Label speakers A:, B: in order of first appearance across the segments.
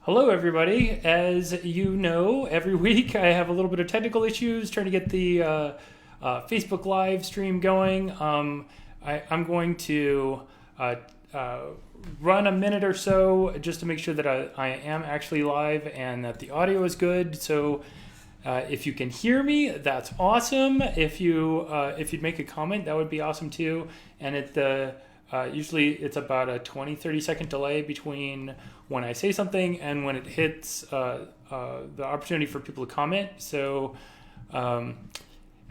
A: Hello, everybody. As you know, every week I have a little bit of technical issues trying to get the Facebook live stream going. I'm going to run a minute or so just to make sure that I am actually live and that the audio is good. So if you can hear me, that's awesome. If you'd make a comment, that would be awesome too. And usually it's about a 20-30 second delay between when I say something and when it hits the opportunity for people to comment. So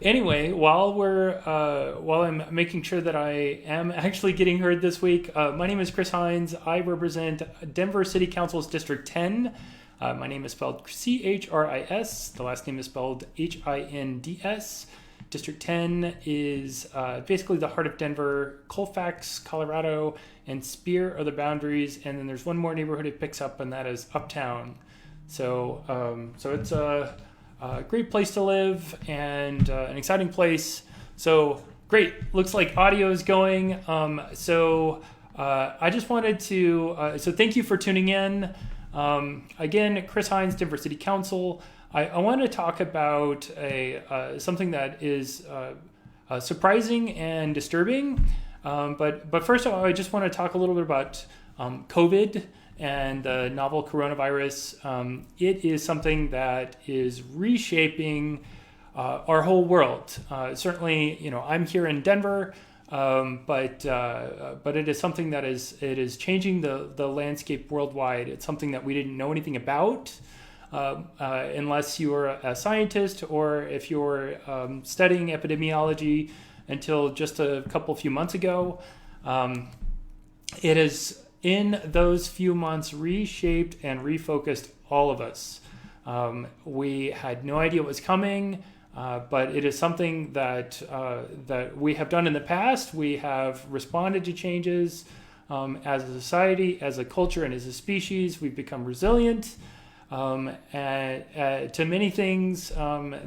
A: anyway, while I'm making sure that I am actually getting heard this week, my name is Chris Hinds. I represent Denver City Council's District 10. My name is spelled Chris. The last name is spelled Hinds. District 10 is basically the heart of Denver. Colfax, Colorado, and Spear are the boundaries. And then there's one more neighborhood it picks up, and that is Uptown. So it's a great place to live and an exciting place. So great. Looks like audio is going. I just wanted to, so thank you for tuning in. Again, Chris Hinds, Denver City Council. I want to talk about something that is surprising and disturbing. But first of all, I just want to talk a little bit about COVID and the novel coronavirus. It is something that is reshaping our whole world. Certainly, I'm here in Denver, but it is something that is changing the landscape worldwide. It's something that we didn't know anything about. Unless you're a scientist or if you're studying epidemiology until just a few months ago. It has, in those few months, reshaped and refocused all of us. We had no idea what was coming, but it is something that we have done in the past. We have responded to changes as a society, as a culture, and as a species. We've become resilient. To many things,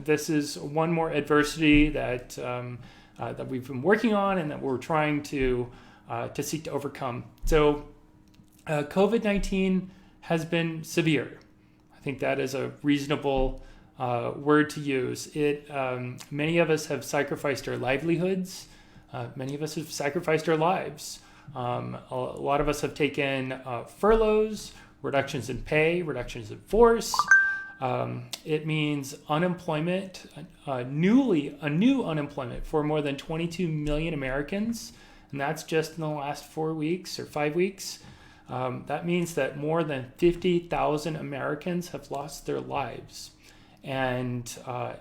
A: this is one more adversity that we've been working on and that we're trying to seek to overcome. So, COVID-19 has been severe. I think that is a reasonable word to use. Many of us have sacrificed our livelihoods. Many of us have sacrificed our lives. A lot of us have taken furloughs, reductions in pay, reductions in force. It means unemployment, a new unemployment for more than 22 million Americans, and that's just in the last 4 weeks or 5 weeks. That means that more than 50,000 Americans have lost their lives, and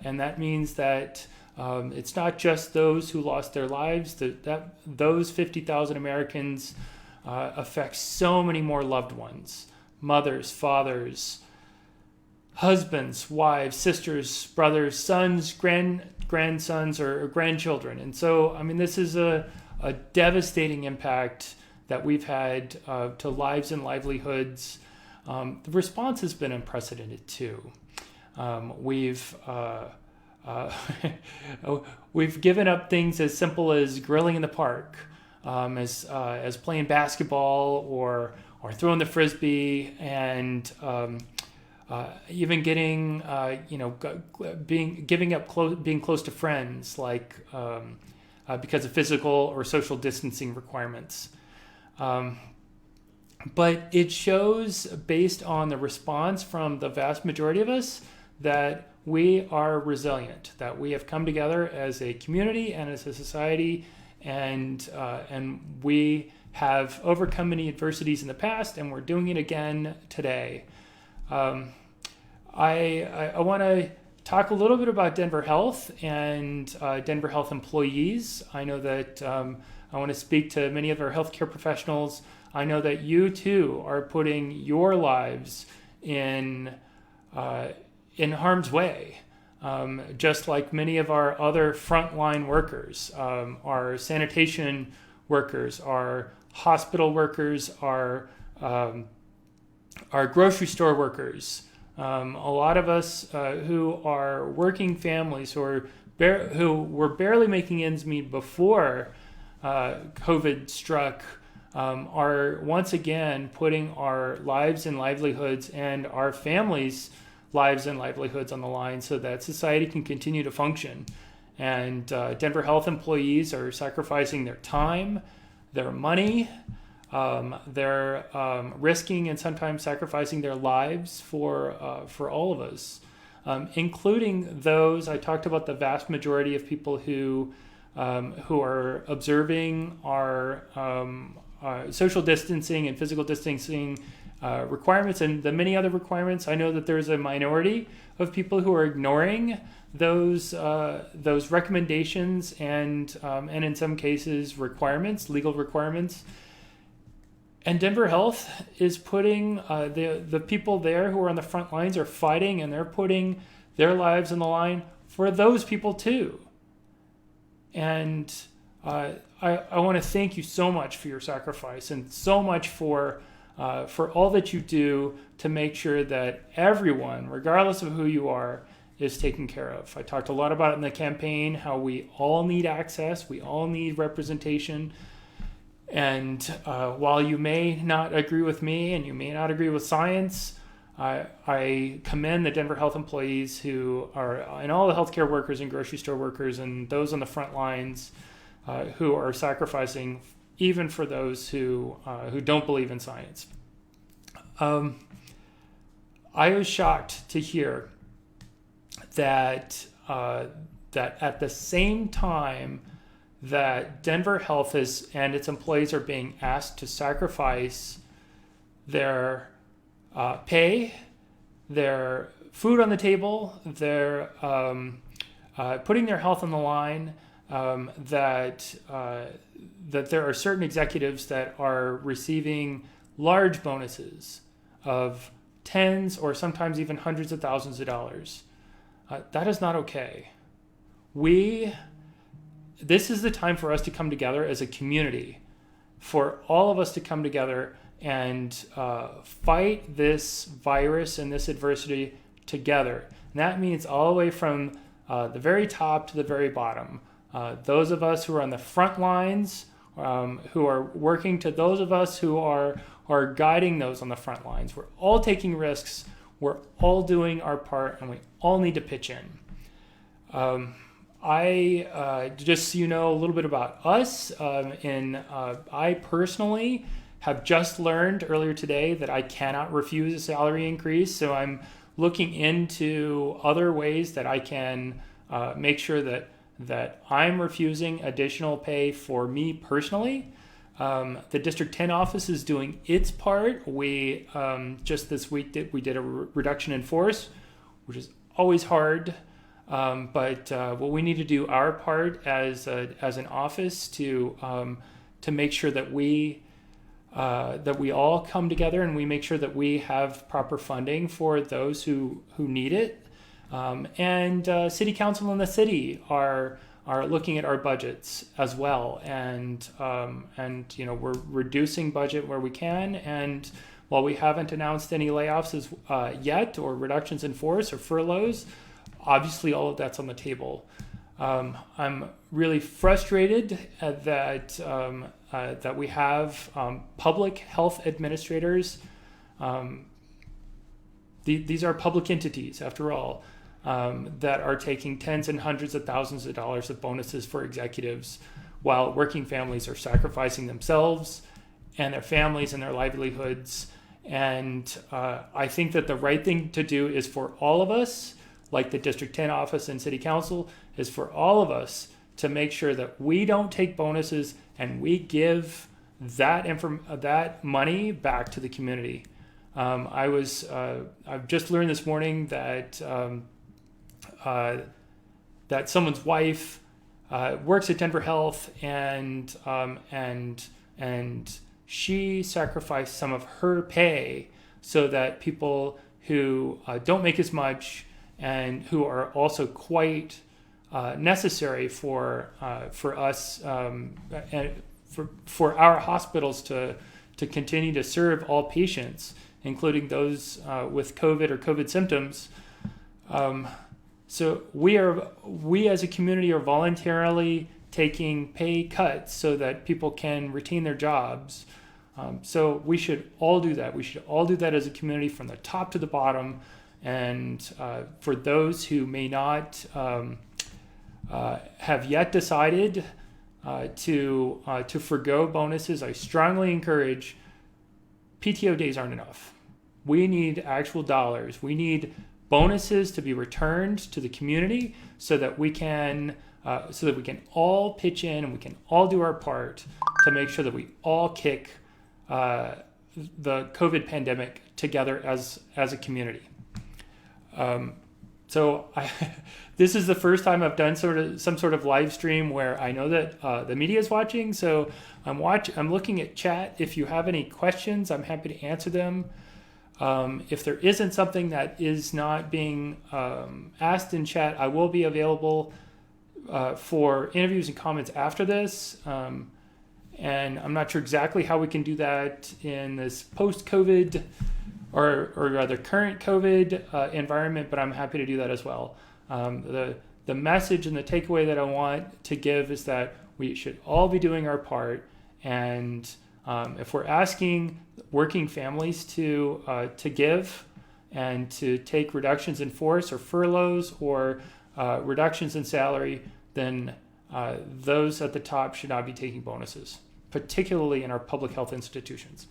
A: that means that it's not just those who lost their lives. That those 50,000 Americans affect so many more loved ones. Mothers, fathers, husbands, wives, sisters, brothers, sons, grandsons, or grandchildren. And so, this is a devastating impact that we've had to lives and livelihoods. The response has been unprecedented too. We've given up things as simple as grilling in the park, as playing basketball or throwing the frisbee, and even getting, being close to friends, like because of physical or social distancing requirements. But it shows, based on the response from the vast majority of us, that we are resilient, that we have come together as a community and as a society, and we have overcome many adversities in the past, and we're doing it again today. I want to talk a little bit about Denver Health and Denver Health employees. I know that I want to speak to many of our healthcare professionals. I know that you too are putting your lives in harm's way, just like many of our other frontline workers, our sanitation workers, our hospital workers, our grocery store workers, a lot of us who are working families, who were barely making ends meet before COVID struck, are once again putting our lives and livelihoods and our families' lives and livelihoods on the line so that society can continue to function. And Denver Health employees are sacrificing their time, their money, they're risking and sometimes sacrificing their lives for all of us, including those. I talked about the vast majority of people who are observing our social distancing and physical distancing requirements and the many other requirements. I know that there's a minority of people who are ignoring those recommendations and in some cases requirements, legal requirements. And Denver Health is putting the people there who are on the front lines are fighting, and they're putting their lives on the line for those people too. And I want to thank you so much for your sacrifice and so much for all that you do to make sure that everyone, regardless of who you are, is taken care of. I talked a lot about it in the campaign, how we all need access, we all need representation. And while you may not agree with me and you may not agree with science, I commend the Denver Health employees who are, and all the healthcare workers and grocery store workers and those on the front lines who are sacrificing even for those who don't believe in science. I was shocked to hear that at the same time that Denver Health and its employees are being asked to sacrifice their pay, their food on the table, their putting their health on the line, that there are certain executives that are receiving large bonuses of tens or sometimes even hundreds of thousands of dollars. That is not okay. This is the time for us to come together as a community, for all of us to come together and fight this virus and this adversity together. And that means all the way from the very top to the very bottom. Those of us who are on the front lines, who are working, to those of us who are guiding those on the front lines. We're all taking risks. We're all doing our part, and we all need to pitch in. Just so you know a little bit about us, I personally have just learned earlier today that I cannot refuse a salary increase. So I'm looking into other ways that I can make sure that I'm refusing additional pay for me personally. The District 10 office is doing its part. We just this week we did a reduction in force, which is always hard. But what we need to do our part as an office to make sure that we all come together and we make sure that we have proper funding for those who need it. And City Council and the city are looking at our budgets as well, and we're reducing budget where we can. And while we haven't announced any layoffs yet, or reductions in force or furloughs, obviously all of that's on the table. I'm really frustrated that we have public health administrators. These are public entities, after all, that are taking tens and hundreds of thousands of dollars of bonuses for executives, while working families are sacrificing themselves and their families and their livelihoods. And I think that the right thing to do is for all of us, like the District 10 office and City Council, is for all of us to make sure that we don't take bonuses and we give that money back to the community. I've just learned this morning that someone's wife works at Denver Health, and she sacrificed some of her pay so that people who don't make as much and who are also quite necessary for us and for our hospitals to continue to serve all patients, including those with COVID or COVID symptoms. So we as a community are voluntarily taking pay cuts so that people can retain their jobs. So we should all do that. We should all do that as a community from the top to the bottom. And for those who may not have yet decided to forgo bonuses, I strongly encourage. PTO days aren't enough. We need actual dollars. We need bonuses to be returned to the community so that we can all pitch in and we can all do our part to make sure that we all kick the COVID pandemic together as a community. This is the first time I've done some sort of live stream where I know that the media is watching. So I'm looking at chat. If you have any questions, I'm happy to answer them. If there isn't something that is not being asked in chat, I will be available for interviews and comments after this. And I'm not sure exactly how we can do that in this post-COVID or rather current COVID environment, but I'm happy to do that as well. The message and the takeaway that I want to give is that we should all be doing our part. And if we're asking working families to give and to take reductions in force or furloughs or reductions in salary, then those at the top should not be taking bonuses, particularly in our public health institutions.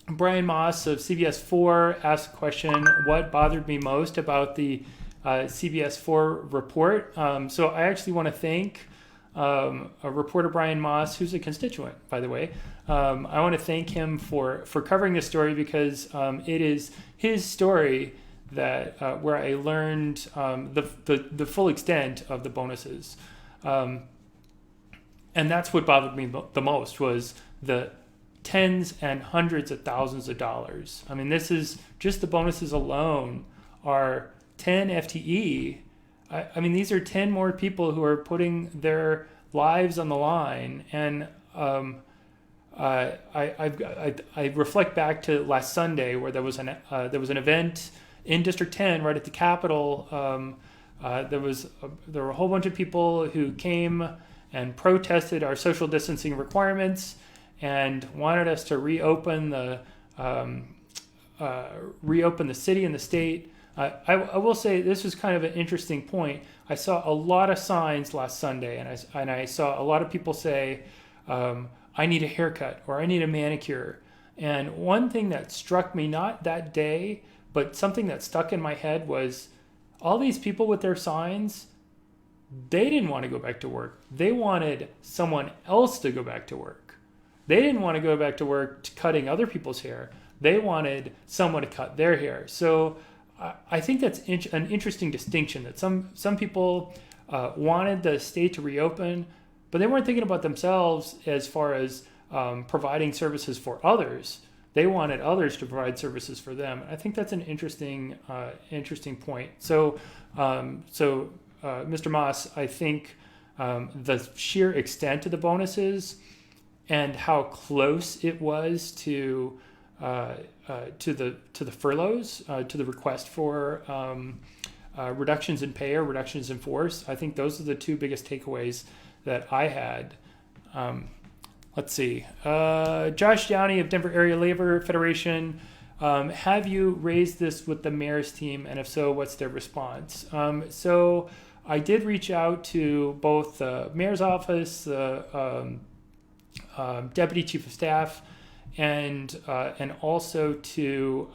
A: Brian Moss of CBS 4 asked a question, what bothered me most about the CBS 4 report? So I actually want to thank a reporter, Brian Moss, who's a constituent, by the way. I want to thank him for covering this story because it is his story that where I learned the full extent of the bonuses. And that's what bothered me the most was the tens and hundreds of thousands of dollars. I mean, this is just the bonuses alone are 10 FTE. I mean, these are 10 more people who are putting their lives on the line. And I reflect back to last Sunday where there was an event in District 10 right at the Capitol. There were a whole bunch of people who came and protested our social distancing requirements and wanted us to reopen the city and the state. I will say this was kind of an interesting point. I saw a lot of signs last Sunday, and I saw a lot of people say, "I need a haircut" or "I need a manicure." And one thing that struck me, not that day, but something that stuck in my head was all these people with their signs. They didn't want to go back to work. They wanted someone else to go back to work. They didn't want to go back to work cutting other people's hair. They wanted someone to cut their hair. So I think that's an interesting distinction that some people wanted the state to reopen, but they weren't thinking about themselves as far as providing services for others. They wanted others to provide services for them. I think that's an interesting point. So Mr. Moss, I think the sheer extent of the bonuses and how close it was to the furloughs, to the request for reductions in pay or reductions in force, I think those are the two biggest takeaways that I had. Let's see. Josh Downey of Denver Area Labor Federation. Have you raised this with the mayor's team? And if so, what's their response? So I did reach out to both the mayor's office, the deputy chief of staff, and also to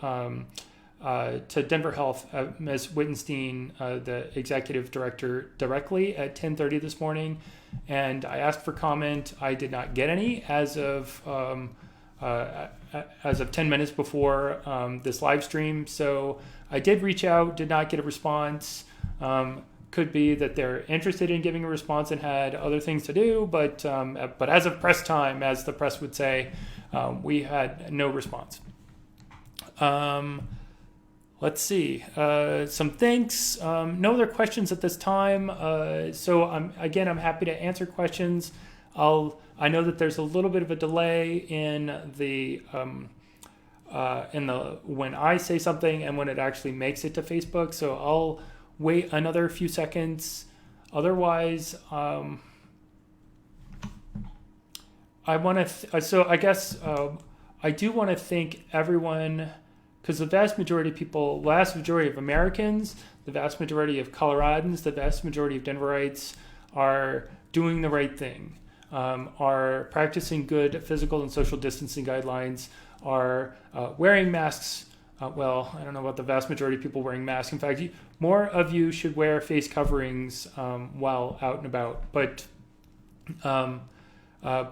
A: Denver Health, Ms. Wittenstein, the executive director, directly at 10:30 this morning. And I asked for comment. I did not get any as of 10 minutes before this live stream. So I did reach out, did not get a response. Could be that they're interested in giving a response and had other things to do, but as of press time, as the press would say, we had no response. Let's see. Some thanks. No other questions at this time. So I'm happy to answer questions. I know that there's a little bit of a delay in the when I say something and when it actually makes it to Facebook. So I'll wait another few seconds. Otherwise, I want to. So I guess I do want to thank everyone, because the vast majority of people, vast majority of Americans, the vast majority of Coloradans, the vast majority of Denverites are doing the right thing, are practicing good physical and social distancing guidelines, are wearing masks. Well, I don't know about the vast majority of people wearing masks. In fact, more of you should wear face coverings while out and about. But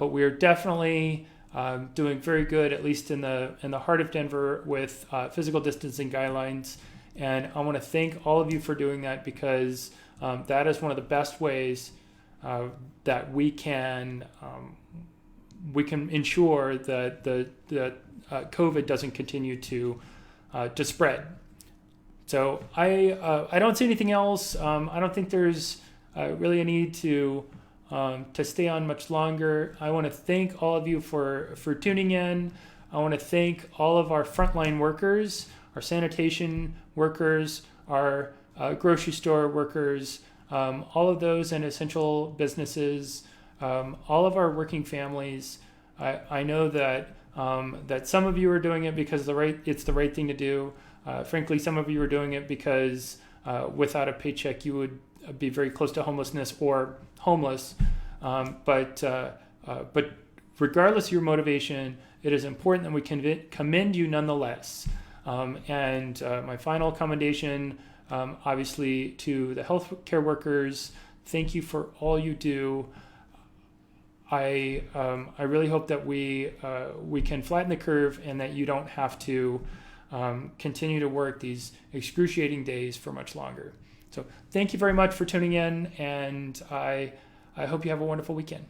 A: we're definitely doing very good, at least in the heart of Denver, with physical distancing guidelines. And I want to thank all of you for doing that, because that is one of the best ways that we can ensure that the COVID doesn't continue to spread. So I don't see anything else. I don't think there's really a need to stay on much longer. I want to thank all of you for tuning in. I want to thank all of our frontline workers, our sanitation workers, our grocery store workers, all of those in essential businesses, all of our working families. I know that some of you are doing it because it's the right thing to do. Frankly, some of you are doing it because without a paycheck you would be very close to homelessness or homeless. But regardless of your motivation, it is important that we commend you nonetheless. And my final commendation, obviously, to the healthcare workers. Thank you for all you do. I really hope that we can flatten the curve, and that you don't have to continue to work these excruciating days for much longer. So thank you very much for tuning in, and I hope you have a wonderful weekend.